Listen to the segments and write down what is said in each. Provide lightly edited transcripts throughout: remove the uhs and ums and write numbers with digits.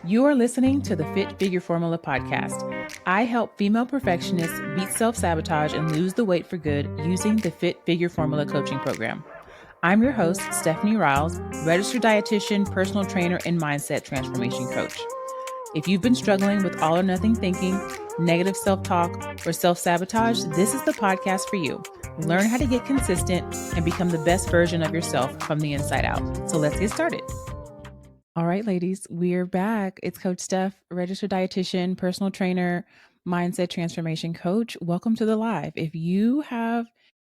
You are listening to the Fit Figure Formula podcast. I help female perfectionists beat self-sabotage and lose the weight for good using the Fit Figure Formula coaching program. I'm your host, Stephanie Riles, registered dietitian, personal trainer, and mindset transformation coach. If you've been struggling with all or nothing thinking, negative self-talk, or self-sabotage, this is the podcast for you. Learn how to get consistent and become the best version of yourself from the inside out. So let's get started. All right, ladies, we're back. It's Coach Steph, registered dietitian, personal trainer, mindset transformation coach. Welcome to the live. If you have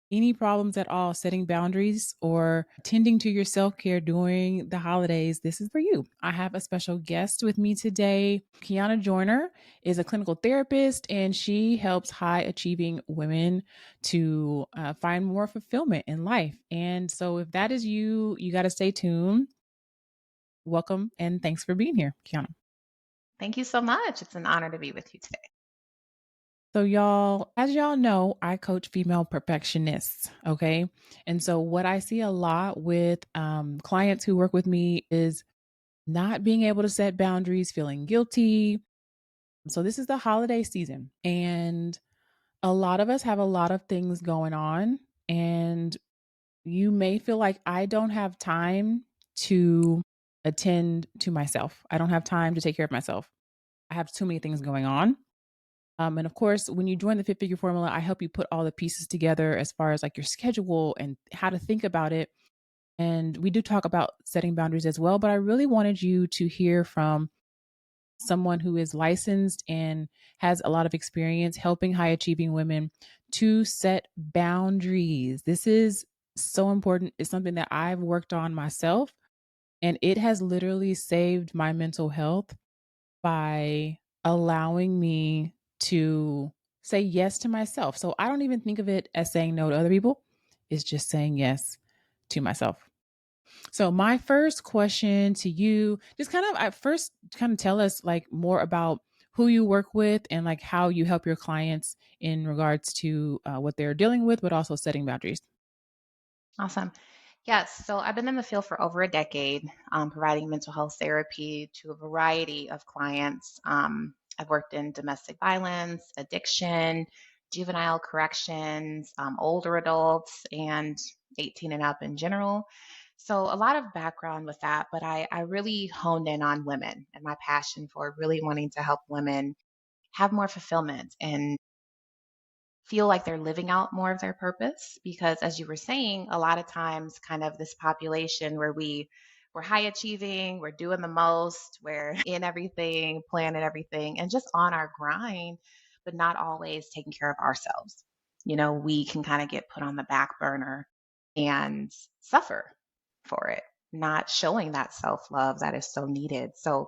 any problems at all setting boundaries or tending to your self-care during the holidays, this is for you. I have a special guest with me today. Kiana Joyner is a clinical therapist, and she helps high-achieving women to find more fulfillment in life. And so if that is you, you got to stay tuned. Welcome and thanks for being here, Kiana. Thank you so much. It's an honor to be with you today. So y'all, as y'all know, I coach female perfectionists, okay? And so what I see a lot with clients who work with me is not being able to set boundaries, feeling guilty. So this is the holiday season, and a lot of us have a lot of things going on, and you may feel like I don't have time to attend to myself. I don't have time to take care of myself. I have too many things going on. And of course, when you join the Fit Figure Formula, I help you put all the pieces together as far as like your schedule and how to think about it. And we do talk about setting boundaries as well, but I really wanted you to hear from someone who is licensed and has a lot of experience helping high achieving women to set boundaries. This is so important. It's something that I've worked on myself, and it has literally saved my mental health by allowing me to say yes to myself. So I don't even think of it as saying no to other people. It's just saying yes to myself. So my first question to you, just kind of at first kind of tell us like more about who you work with and like how you help your clients in regards to what they're dealing with, but also setting boundaries. Awesome. Yes, so I've been in the field for over a decade, providing mental health therapy to a variety of clients. I've worked in domestic violence, addiction, juvenile corrections, older adults, and 18 and up in general. So a lot of background with that, but I really honed in on women and my passion for really wanting to help women have more fulfillment and feel like they're living out more of their purpose, because as you were saying, a lot of times kind of this population where we're high achieving, we're doing the most, we're in everything, planning everything, and just on our grind, but not always taking care of ourselves. We can kind of get put on the back burner and suffer for it, not showing that self-love that is so needed. So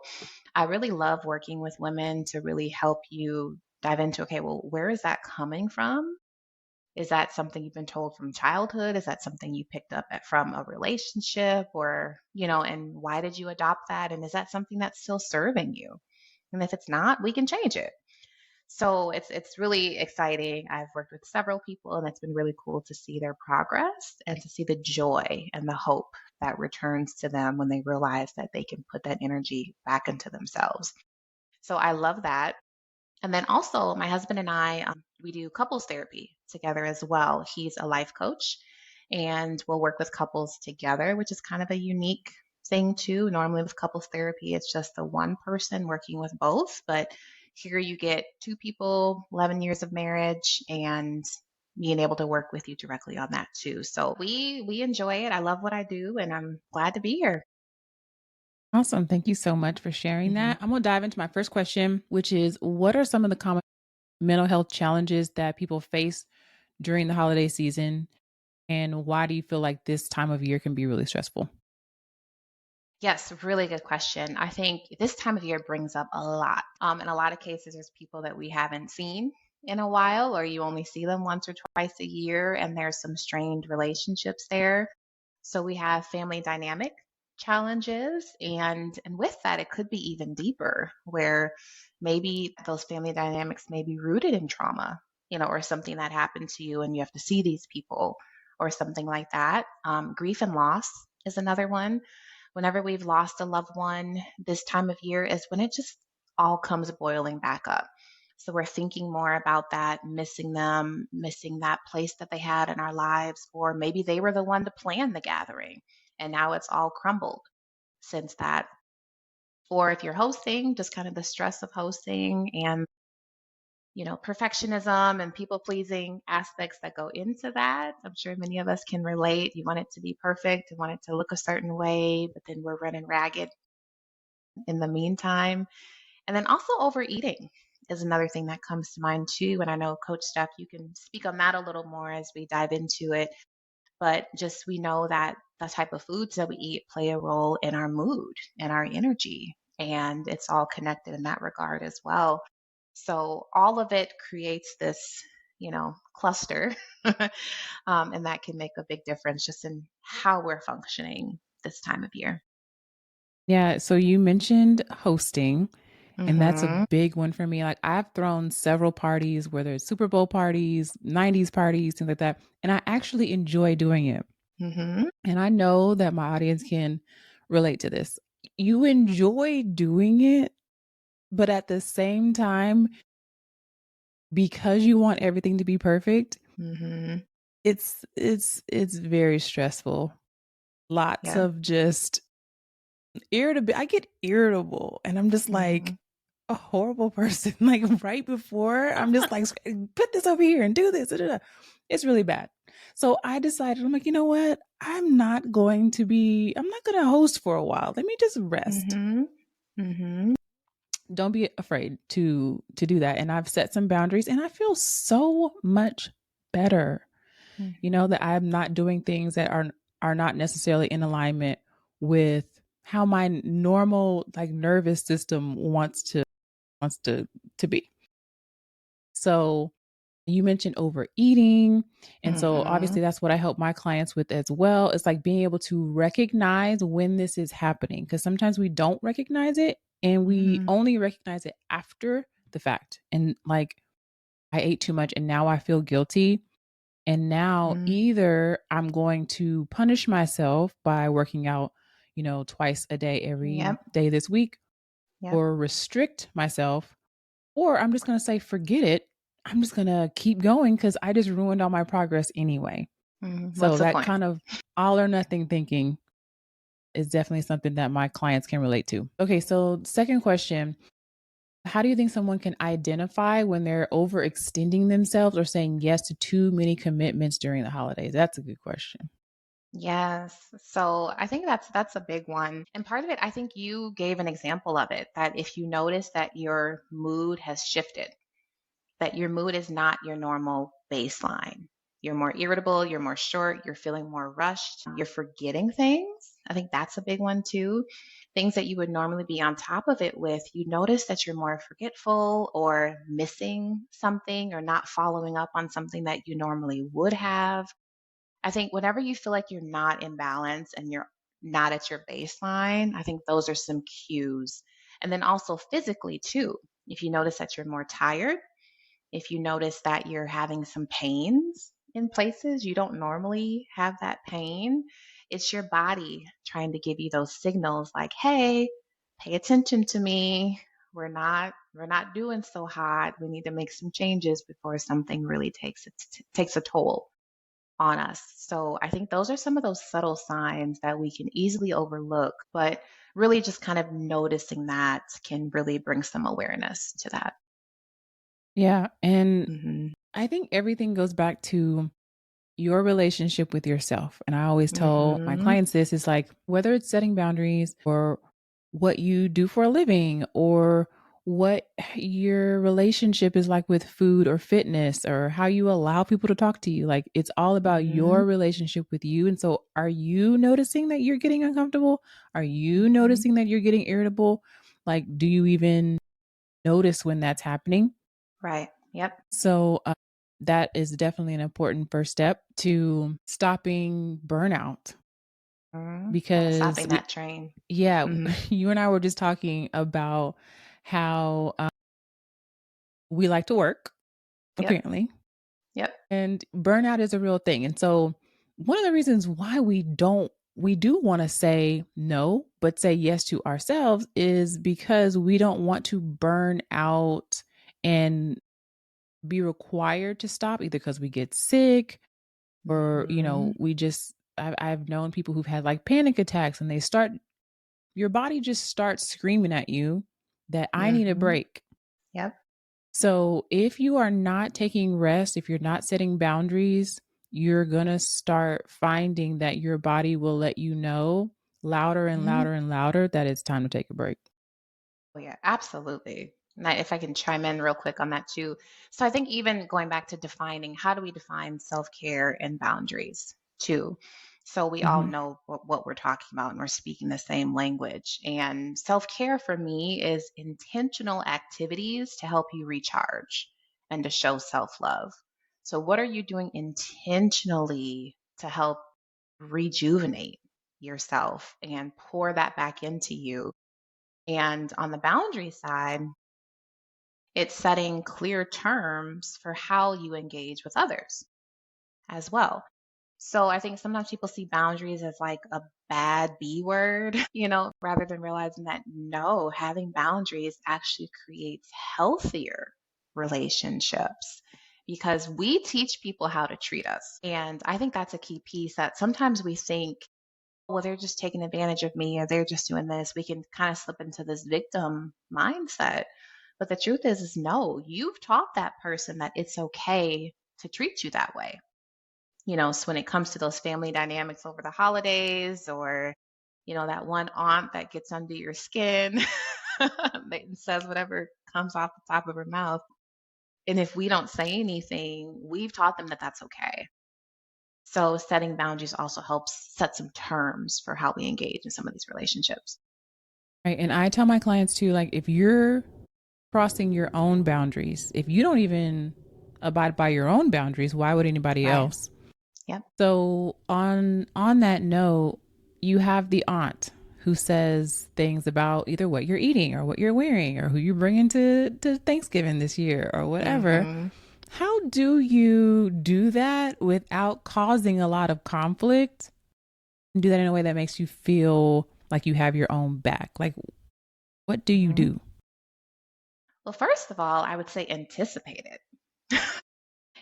I really love working with women to really help you dive into, okay, well, where is that coming from? Is that something you've been told from childhood? Is that something you picked up from a relationship, or, and why did you adopt that? And is that something that's still serving you? And if it's not, we can change it. So it's really exciting. I've worked with several people, and it's been really cool to see their progress and to see the joy and the hope that returns to them when they realize that they can put that energy back into themselves. So I love that. And then also, my husband and I, we do couples therapy together as well. He's a life coach, and we'll work with couples together, which is kind of a unique thing too. Normally with couples therapy, it's just the one person working with both, but here you get two people, 11 years of marriage, and being able to work with you directly on that too. So we enjoy it. I love what I do, and I'm glad to be here. Awesome. Thank you so much for sharing Mhm. that. I'm going to dive into my first question, which is what are some of the common mental health challenges that people face during the holiday season? And why do you feel like this time of year can be really stressful? Yes, really good question. I think this time of year brings up a lot. In a lot of cases, there's people that we haven't seen in a while, or you only see them once or twice a year, and there's some strained relationships there. So we have family dynamic challenges, and with that, it could be even deeper, where maybe those family dynamics may be rooted in trauma, or something that happened to you, and you have to see these people, or something like that. Grief and loss is another one, Whenever we've lost a loved one, this time of year is when it just all comes boiling back up. So we're thinking more about that, missing them, missing that place that they had in our lives, or maybe they were the one to plan the gathering and now it's all crumbled since that. Or if you're hosting, just kind of the stress of hosting and perfectionism and people pleasing aspects that go into that. I'm sure many of us can relate. You want it to be perfect, you want it to look a certain way, but then we're running ragged in the meantime. And then also overeating is another thing that comes to mind too. And I know, Coach Steph, you can speak on that a little more as we dive into it. But just we know that the type of foods that we eat play a role in our mood and our energy. And it's all connected in that regard as well. So all of it creates this, cluster. And that can make a big difference just in how we're functioning this time of year. Yeah, so you mentioned hosting, and that's a Mm-hmm. big one for me. Like, I've thrown several parties, whether it's Super Bowl parties, 90s parties, things like that, and I actually enjoy doing it. Mm-hmm. And I know that my audience can relate to this. You enjoy doing it, but at the same time, because you want everything to be perfect, Mm-hmm. it's very stressful. Lots Yep. of just irritable. I get irritable and I'm just Mm-hmm. like a horrible person. Like right before, I'm just like, put this over here and do this. Da, da, da." It's really bad. So I decided, I'm like, you know what? I'm not going to host for a while. Let me just rest. Mm-hmm. Mm-hmm. Don't be afraid to do that. And I've set some boundaries and I feel so much better. Mm-hmm. That I'm not doing things that are not necessarily in alignment with how my normal like nervous system wants to be. So you mentioned overeating. And so Mm-hmm. obviously that's what I help my clients with as well. It's like being able to recognize when this is happening because sometimes we don't recognize it and we Mm-hmm. only recognize it after the fact. And like I ate too much and now I feel guilty. And now Mm-hmm. either I'm going to punish myself by working out, twice a day, every Yep. day this week, Yep. or restrict myself, or I'm just going to say, forget it. I'm just going to keep going because I just ruined all my progress anyway. So What's the that point? kind of all or nothing thinking is definitely something that my clients can relate to. Okay, so second question. How do you think someone can identify when they're overextending themselves or saying yes to too many commitments during the holidays? That's a good question. Yes. So I think that's a big one. And part of it, I think you gave an example of it, that if you notice that your mood has shifted, that your mood is not your normal baseline. You're more irritable, you're more short, you're feeling more rushed, you're forgetting things. I think that's a big one too. Things that you would normally be on top of it with, you notice that you're more forgetful or missing something or not following up on something that you normally would have. I think whenever you feel like you're not in balance and you're not at your baseline, I think those are some cues. And then also physically too. If you notice that you're more tired, if you notice that you're having some pains in places you don't normally have that pain, it's your body trying to give you those signals like, "Hey, pay attention to me. We're not doing so hot. We need to make some changes before something really takes a toll on us." So, I think those are some of those subtle signs that we can easily overlook, but really just kind of noticing that can really bring some awareness to that. Yeah. And Mhm. I think everything goes back to your relationship with yourself. And I always tell my Mhm. clients this is like whether it's setting boundaries or what you do for a living or what your relationship is like with food or fitness or how you allow people to talk to you. Like it's all about your Mhm. relationship with you. And so are you noticing that you're getting uncomfortable? Are you Mhm. noticing that you're getting irritable? Like, do you even notice when that's happening? Right. Yep. So that is definitely an important first step to stopping burnout Yeah, because stopping that train. yeah, Mhm. you and I were just talking about how we like to work, Yep. apparently, Yep. and burnout is a real thing. And so, one of the reasons why we don't we do want to say no, but say yes to ourselves is because we don't want to burn out and be required to stop either because we get sick or, Hmm. we just, I've known people who've had like panic attacks and your body just starts screaming at you that I need a Hmm. break. Yep. So if you are not taking rest, if you're not setting boundaries, you're going to start finding that your body will let you know louder and Mhm. louder and louder that it's time to take a break. Oh, yeah, absolutely. And if I can chime in real quick on that too. So I think even going back to defining, how do we define self-care and boundaries too? So we all Mhm. know what we're talking about and we're speaking the same language. And self-care for me is intentional activities to help you recharge and to show self-love. So what are you doing intentionally to help rejuvenate yourself and pour that back into you? And on the boundary side, it's setting clear terms for how you engage with others as well. So I think sometimes people see boundaries as like a bad B word, rather than realizing that no, having boundaries actually creates healthier relationships because we teach people how to treat us. And I think that's a key piece that sometimes we think, well, they're just taking advantage of me or they're just doing this. We can kind of slip into this victim mindset. But the truth is no, you've taught that person that it's okay to treat you that way. So when it comes to those family dynamics over the holidays or, that one aunt that gets under your skin and says whatever comes off the top of her mouth. And if we don't say anything, we've taught them that that's okay. So setting boundaries also helps set some terms for how we engage in some of these relationships. Right. And I tell my clients too, like, if you're crossing your own boundaries, if you don't even abide by your own boundaries, why would anybody Right. else? Yep. So on that note, you have the aunt who says things about either what you're eating or what you're wearing or who you're bringing to Thanksgiving this year or whatever. Hmm. How do you do that without causing a lot of conflict and do that in a way that makes you feel like you have your own back? Like, what do you Hmm. do? Well, first of all, I would say anticipate it.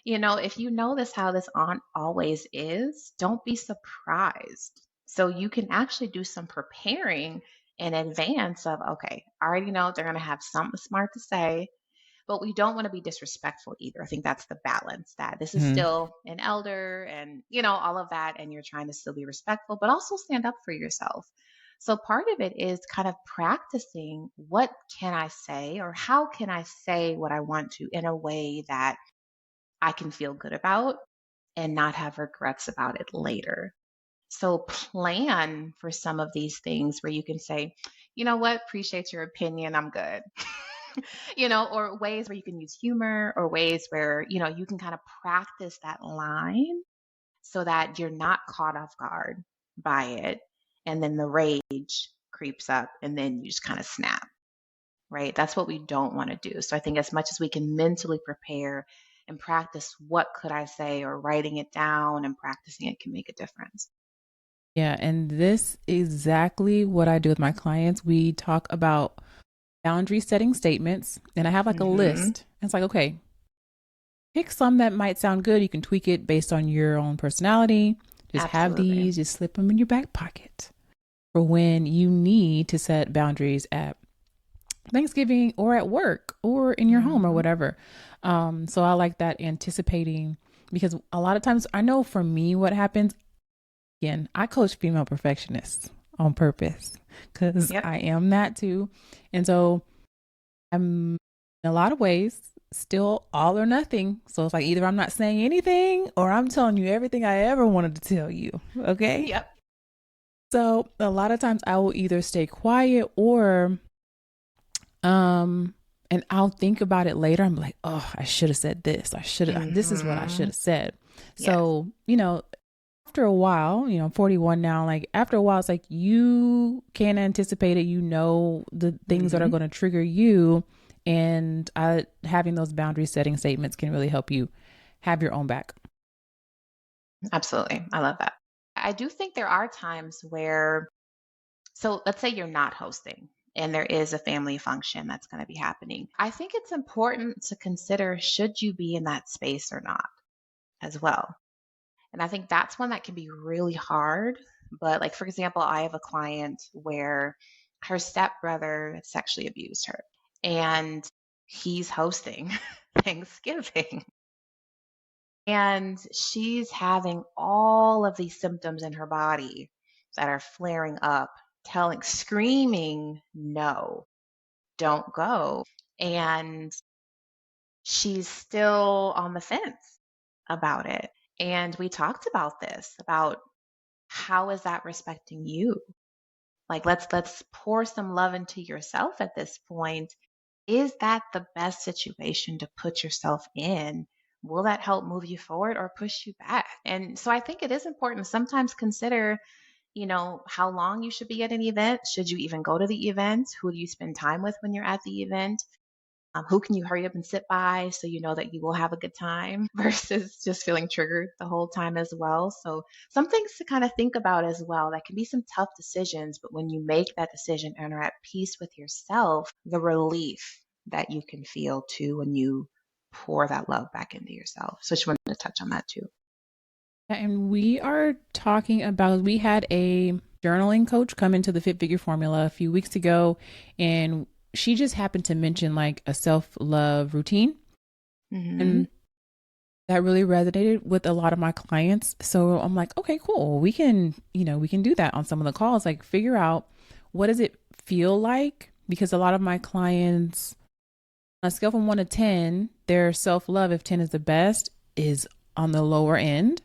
If you know this how this aunt always is, don't be surprised. So you can actually do some preparing in advance of, okay, I already know they're going to have something smart to say, but we don't want to be disrespectful either. I think that's the balance that this is Mhm. still an elder and, all of that. And you're trying to still be respectful, but also stand up for yourself. So part of it is kind of practicing what can I say or how can I say what I want to in a way that I can feel good about and not have regrets about it later. So plan for some of these things where you can say, you know what, appreciate your opinion, I'm good. Or ways where you can use humor or ways where, you can kind of practice that line so that you're not caught off guard by it. And then the rage creeps up and then you just kind of snap, right? That's what we don't want to do. So I think as much as we can mentally prepare and practice what could I say or writing it down and practicing it can make a difference. Yeah, and this is exactly what I do with my clients. We talk about boundary setting statements, and I have like a Hmm. list. It's like, okay, pick some that might sound good. You can tweak it based on your own personality. Just have Absolutely. these, just slip them in your back pocket for when you need to set boundaries at Thanksgiving or at work or in your home or Hmm. whatever. So I like that anticipating because a lot of times I know for me what happens. Again, I coach female perfectionists on purpose because Yep. I am that too. And so I'm in a lot of ways still all or nothing. So it's like either I'm not saying anything or I'm telling you everything I ever wanted to tell you. Okay. Yep. So a lot of times I will either stay quiet or um and I'll think about it later. I'm like, oh, I should have said this. This is what I should Hmm. have said. Yes. So, after a while, I'm 41 now, like after a while, it's like you can anticipate it, the things that are Hmm. going to trigger you. And having those boundary setting statements can really help you have your own back. Absolutely. I love that. I do think there are times where, so let's say you're not hosting and there is a family function that's going to be happening. I think it's important to consider, should you be in that space or not as well. And I think that's one that can be really hard. But, like, for example, I have a client where her stepbrother sexually abused her and he's hosting Thanksgiving. And she's having all of these symptoms in her body that are flaring up, screaming, no, don't go. And she's still on the fence about it. And we talked about this, about how is that respecting you? Like, let's pour some love into yourself at this point. Is that the best situation to put yourself in? Will that help move you forward or push you back? And so I think it is important to sometimes consider, how long you should be at an event. Should you even go to the event? Who do you spend time with when you're at the event? Who can you hurry up and sit by so you know that you will have a good time versus just feeling triggered the whole time as well. So, some things to kind of think about as well. That can be some tough decisions, but when you make that decision and are at peace with yourself, the relief that you can feel too when you pour that love back into yourself. So, I just wanted to touch on that too. And we are talking about, we had a journaling coach come into the Fit Figure Formula a few weeks ago, and she just happened to mention like a self love routine. Hmm. And that really resonated with a lot of my clients. So I'm like, okay, cool. We can do that on some of the calls, like figure out what does it feel like? Because a lot of my clients, on a scale from 1 to 10, their self love, if 10 is the best, is on the lower end.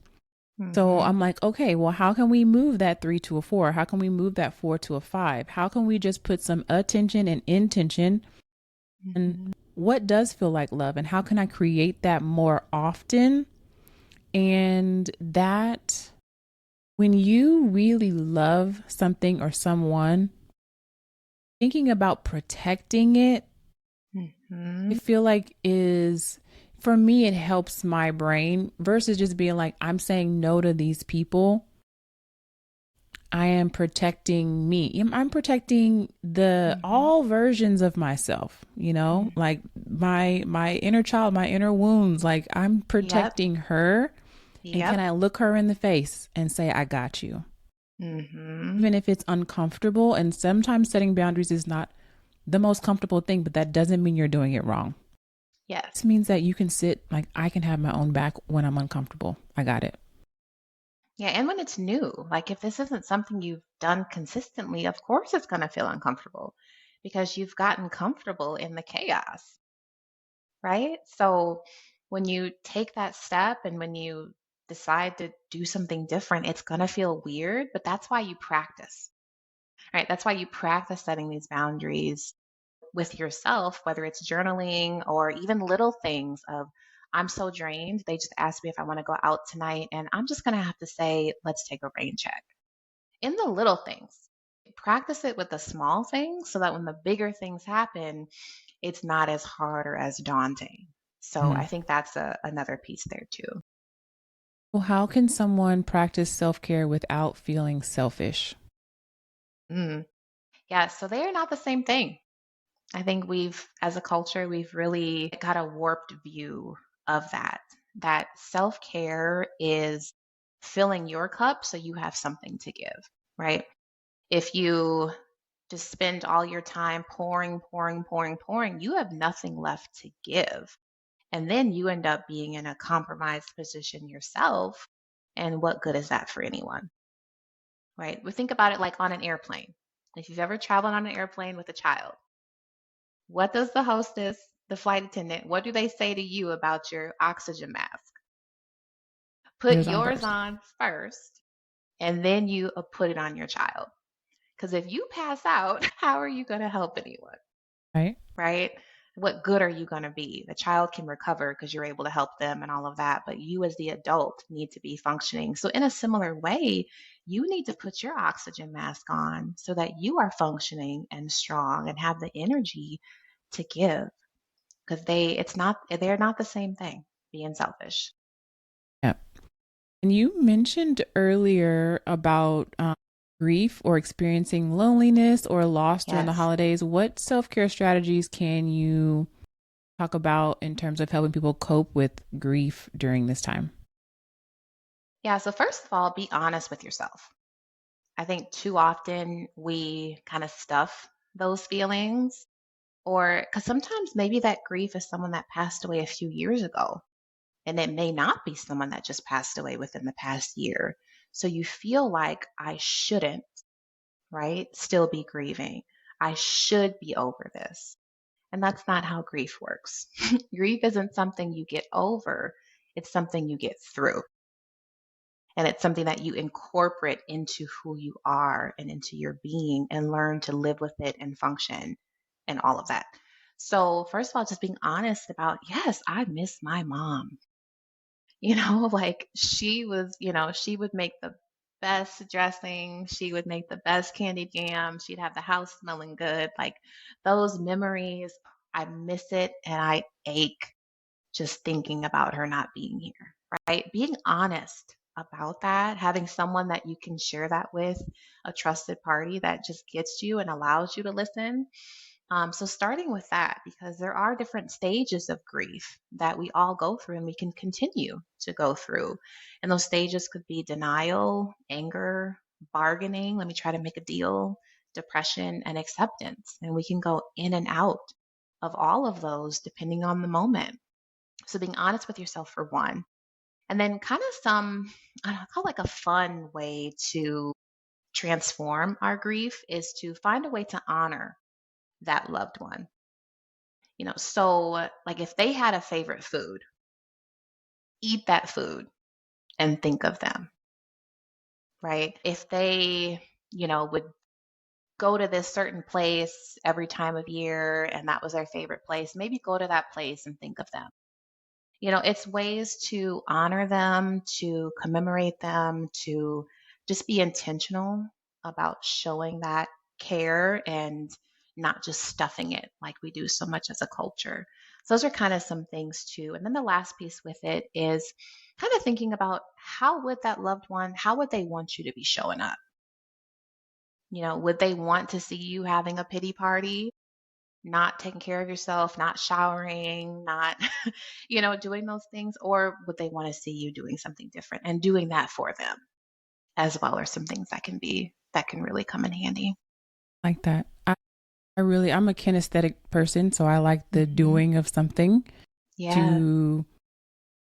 So Hmm. I'm like, okay, well, how can we move that 3 to a 4? How can we move that 4 to a 5? How can we just put some attention and intention? And Hmm. what does feel like love? And how can I create that more often? And that, when you really love something or someone, thinking about protecting it, I Hmm. feel like is, for me, it helps my brain versus just being like, I'm saying no to these people. I am protecting me. I'm protecting the Hmm. all versions of myself, like my inner child, my inner wounds, like I'm Yep. protecting her. And can Yep. I look her in the face and say, I got you? Hmm. Even if it's uncomfortable. And sometimes setting boundaries is not the most comfortable thing, but that doesn't mean you're doing it wrong. Yes. This means that you can sit, like, I can have my own back when I'm uncomfortable. I got it. Yeah, and when it's new, like if this isn't something you've done consistently, of course it's going to feel uncomfortable because you've gotten comfortable in the chaos, right? So when you take that step and when you decide to do something different, it's going to feel weird, but that's why you practice, right? That's why you practice setting these boundaries with yourself, whether it's journaling or even little things of, I'm so drained. They just asked me if I want to go out tonight, and I'm just going to have to say, let's take a rain check. In the little things, practice it with the small things so that when the bigger things happen, it's not as hard or as daunting. So Mhm. I think that's another piece there too. Well, how can someone practice self care without feeling selfish? Mm. Yeah, so they are not the same thing. I think as a culture, we've really got a warped view of that self care is filling your cup so you have something to give, right? If you just spend all your time pouring, pouring, pouring, pouring, you have nothing left to give. And then you end up being in a compromised position yourself. And what good is that for anyone, right? We think about it like on an airplane. If you've ever traveled on an airplane with a child, what does the hostess, the flight attendant, what do they say to you about your oxygen mask? Put Yours on yours first, on first, and then you put it on your child. Because if you pass out, how are you going to help anyone? right? Right? What good are you going to be? The child can recover because you're able to help them and all of that, but you as the adult need to be functioning. So, in a similar way, you need to put your oxygen mask on so that you are functioning and strong and have the energy to give, because they're not the same thing, being selfish. Yeah. And you mentioned earlier about grief or experiencing loneliness or loss during the Yes. holidays. What self care strategies can you talk about in terms of helping people cope with grief during this time? Yeah. So, first of all, be honest with yourself. I think too often we kind of stuff those feelings, or because sometimes maybe that grief is someone that passed away a few years ago, and it may not be someone that just passed away within the past year. So you feel like I shouldn't, right? Still be grieving. I should be over this. And that's not how grief works. Grief isn't something you get over, it's something you get through. And it's something that you incorporate into who you are and into your being and learn to live with it and function and all of that. So, first of all, just being honest about, yes, I miss my mom. Like she was, she would make the best dressing, she would make the best candy jam, she'd have the house smelling good. Like those memories, I miss it and I ache just thinking about her not being here, right? Being honest about that, having someone that you can share that with, a trusted party that just gets you and allows you to listen. So, starting with that, because there are different stages of grief that we all go through and we can continue to go through. And those stages could be denial, anger, bargaining, let me try to make a deal, depression, and acceptance. And we can go in and out of all of those depending on the moment. So, being honest with yourself for one. And then, kind of I don't know, call it like a fun way to transform our grief is to find a way to honor that loved one. So like if they had a favorite food, eat that food and think of them, right? If they, would go to this certain place every time of year and that was their favorite place, maybe go to that place and think of them. It's ways to honor them, to commemorate them, to just be intentional about showing that care and not just stuffing it like we do so much as a culture. So those are kind of some things too. And then the last piece with it is kind of thinking about how would that loved one, how would they want you to be showing up? Would they want to see you having a pity party? Not taking care of yourself, not showering, not, doing those things? Or would they want to see you doing something different and doing that for them as well are some things that can really come in handy. Like that. I'm a kinesthetic person, so I like the Hmm. doing of something Yeah. to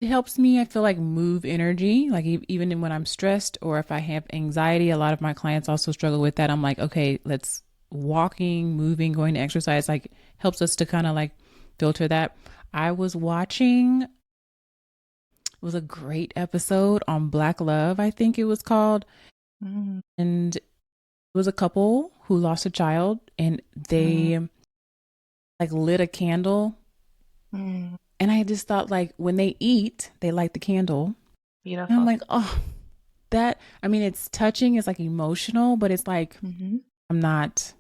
it helps me, I feel like, move energy. Like even when I'm stressed or if I have anxiety, a lot of my clients also struggle with that. I'm like, okay, let's walking, moving, going to exercise, like helps us to kind of like filter that. I was watching, it was a great episode on Black Love, I think it was called. Mm-hmm. And it was a couple who lost a child and they like lit a candle. Mm-hmm. And I just thought like when they eat, they light the candle. And I'm Beautiful. like, oh, that, I mean, it's touching, it's like emotional, but it's like, Hmm. I'm not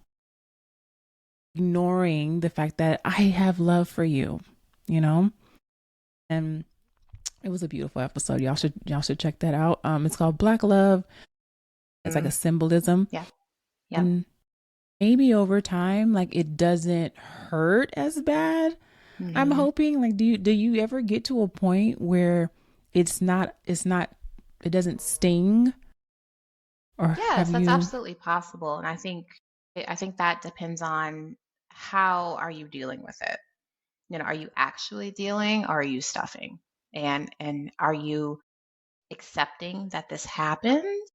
ignoring the fact that I have love for you, you know? And it was a beautiful episode. Y'all should check that out. It's called Black Love. It's like a Mm. symbolism. Yeah. Yeah. And maybe over time, like it doesn't hurt as bad. I'm Hmm. hoping, like, do you ever get to a point where it's not it doesn't sting? Or have Yes, that's you absolutely possible. And I think that depends on how are you dealing with it. Are you actually dealing or are you stuffing? And are you accepting that this happened,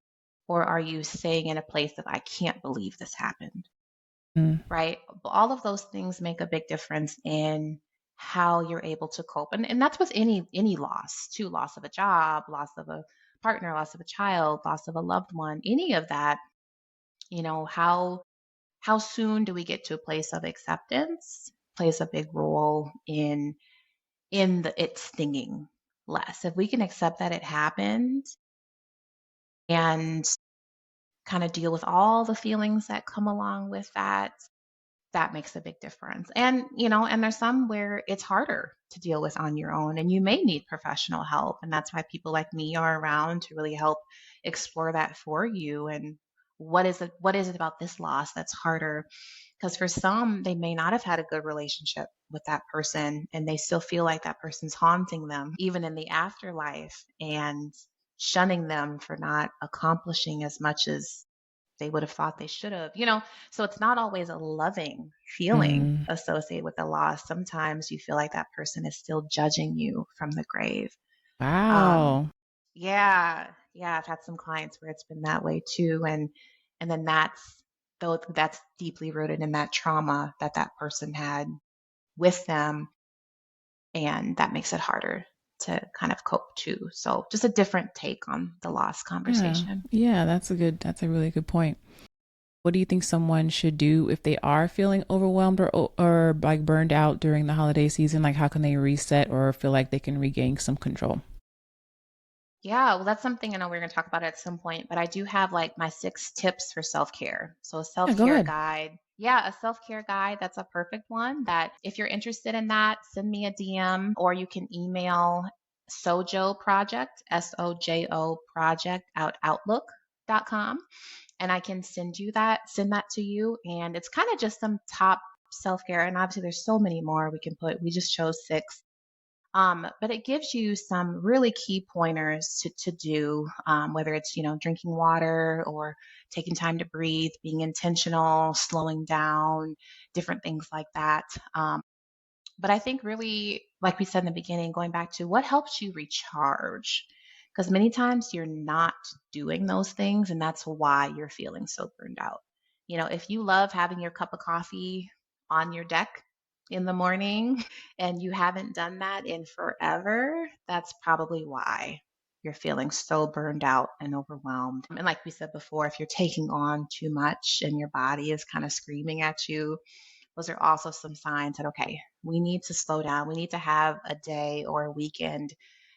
or are you staying in a place of I can't believe this happened, mm, right? All of those things make a big difference in how you're able to cope. And that's with any loss, too, loss of a job, loss of a partner, loss of a child, loss of a loved one, any of that, how soon do we get to a place of acceptance plays a big role in the it stinging less. If we can accept that it happened and kind of deal with all the feelings that come along with that, that makes a big difference. And there's some where it's harder to deal with on your own and you may need professional help. And that's why people like me are around to really help explore that for you. And what is it about this loss that's harder? Because for some, they may not have had a good relationship with that person and they still feel like that person's haunting them, even in the afterlife, and shunning them for not accomplishing as much as they would have thought they should have. So it's not always a loving feeling Mm. associated with the loss. Sometimes you feel like that person is still judging you from the grave. Um, Wow. yeah, yeah, I've had some clients where it's been that way too, and then that's deeply rooted in that trauma that that person had with them, and that makes it harder to kind of cope too. So just a different take on the loss Yeah. conversation. Yeah, that's a really good point. What do you think someone should do if they are feeling overwhelmed or like burned out during the holiday season? Like how can they reset or feel like they can regain some control? Yeah, well, that's something I know we're going to talk about at some point, but I do have like my 6 tips for self care. So, a Yeah, self go care ahead. guide. Yeah, a self care guide. That's a perfect one. That if you're interested in that, send me a DM or you can email Sojo Project, SOJO Project, outlook.com. And I can send that to you. And it's kind of just some top self care. And obviously, there's so many more we can put. We just chose 6, but it gives you some really key pointers to do, whether it's, drinking water or taking time to breathe, being intentional, slowing down, different things like that. But I think really, like we said in the beginning, going back to what helps you recharge, because many times you're not doing those things, and that's why you're feeling so burned out. If you love having your cup of coffee on your deck in the morning and you haven't done that in forever, that's probably why you're feeling so burned out and overwhelmed. And like we said before, if you're taking on too much and your body is kind of screaming at you, those are also some signs that, okay, we need to slow down. We need to have a day or a weekend,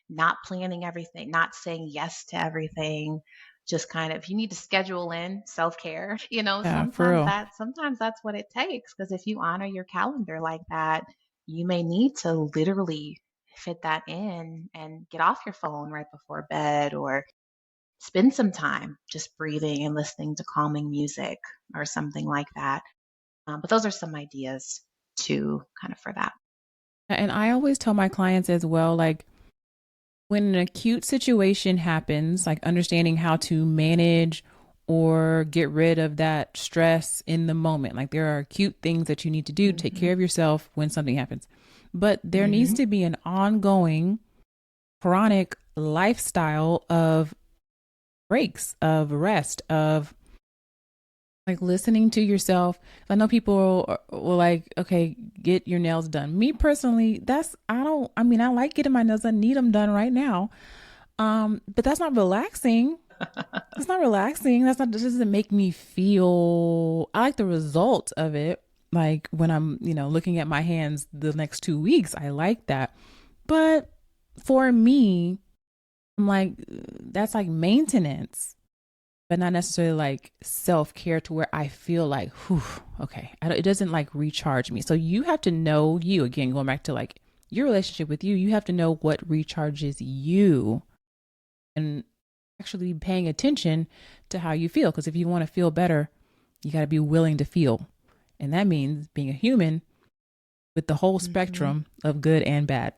not planning everything, not saying yes to everything. Just kind of, you need to schedule in self-care. Yeah, for real. Sometimes that's what it takes. Because if you honor your calendar like that, you may need to literally fit that in and get off your phone right before bed, or spend some time just breathing and listening to calming music or something like that. But those are some ideas to kind of for that. And I always tell my clients as well, like when an acute situation happens, like understanding how to manage or get rid of that stress in the moment. Like there are acute things that you need to do, take Hmm. care of yourself when something happens. But there needs Hmm. to be an ongoing chronic lifestyle of breaks, of rest, of like listening to yourself. I know people will like, okay, get your nails done. Me personally, I mean, I like getting my nails done, need them done right now. But that's not relaxing. It's not relaxing. That doesn't make me feel, I like the result of it. Like when I'm, looking at my hands the next 2 weeks, I like that. But for me, I'm like, that's like maintenance, but not necessarily like self care to where I feel like, whew, okay, it doesn't like recharge me. So you have to know you, again, going back to like your relationship with you, you have to know what recharges you and actually paying attention to how you feel. Because if you want to feel better, you got to be willing to feel. And that means being a human with the whole Hmm. spectrum of good and bad.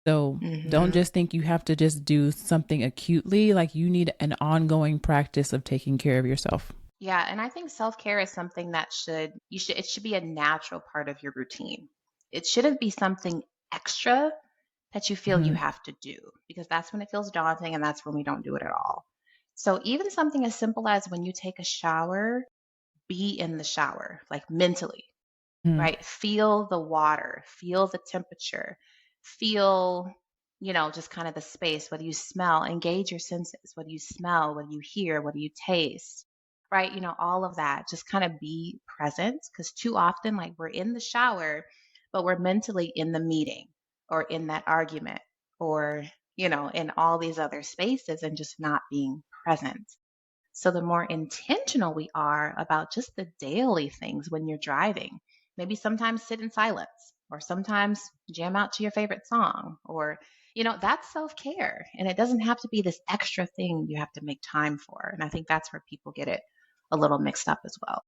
So don't Hmm. just think you have to just do something acutely. Like you need an ongoing practice of taking care of yourself. Yeah, and I think self-care is something that it should be a natural part of your routine. It shouldn't be something extra that you feel you Mm-hmm. have to do, because that's when it feels daunting and that's when we don't do it at all. So even something as simple as when you take a shower, be in the shower, like mentally, right? Feel the water, feel the temperature, feel, just kind of the space. What do you smell? Engage your senses. What do you smell? What do you hear? What do you taste? Right? All of that. Just kind of be present, because too often, like, we're in the shower, but we're mentally in the meeting or in that argument or, in all these other spaces and just not being present. So the more intentional we are about just the daily things when you're driving, maybe sometimes sit in silence or sometimes jam out to your favorite song or that's self-care, and it doesn't have to be this extra thing you have to make time for. And I think that's where people get it a little mixed up as well.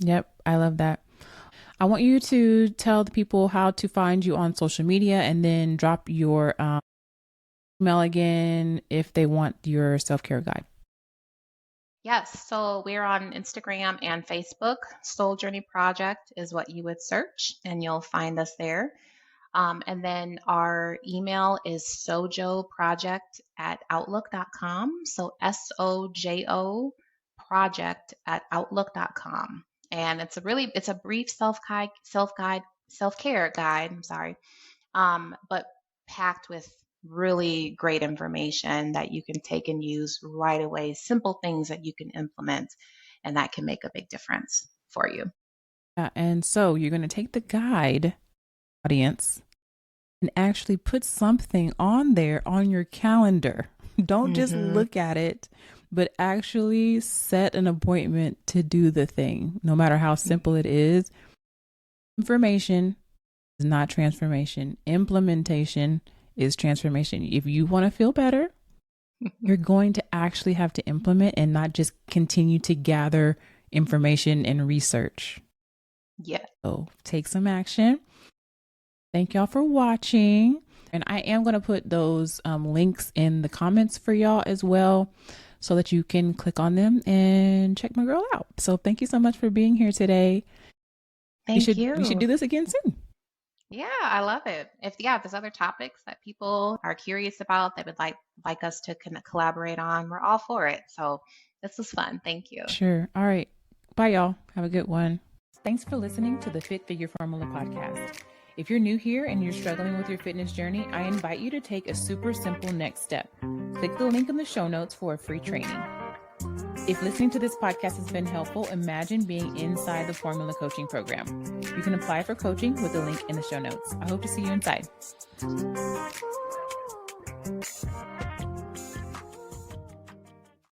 Yep, I love that. I want you to tell the people how to find you on social media and then drop your email again if they want your self-care guide. Yes, so we're on Instagram and Facebook. Soul Journey Project is what you would search, and you'll find us there. And then our email is sojoproject@outlook.com. So SOJO project at outlook.com. And it's a brief self-care guide, I'm sorry, but packed with really great information that you can take and use right away, simple things that you can implement, and that can make a big difference for you. And so you're going to take the guide, audience, and actually put something on there on your calendar. Don't just look at it, but actually set an appointment to do the thing, no matter how simple it is. Information is not transformation. Implementation is transformation. If you want to feel better, you're going to actually have to implement and not just continue to gather information and research. Yeah. So take some action. Thank y'all for watching. And I am going to put those links in the comments for y'all as well, so that you can click on them and check my girl out. So thank you so much for being here today. Thank you. We should do you. this again soon. Yeah, I love it. If there's other topics that people are curious about, they would like us to collaborate on, we're all for it. So this was fun. Thank you. Sure. All right. Bye, y'all. Have a good one. Thanks for listening to the Fit Figure Formula podcast. If you're new here and you're struggling with your fitness journey, I invite you to take a super simple next step. Click the link in the show notes for a free training. If listening to this podcast has been helpful, imagine being inside the Formula Coaching Program. You can apply for coaching with the link in the show notes. I hope to see you inside.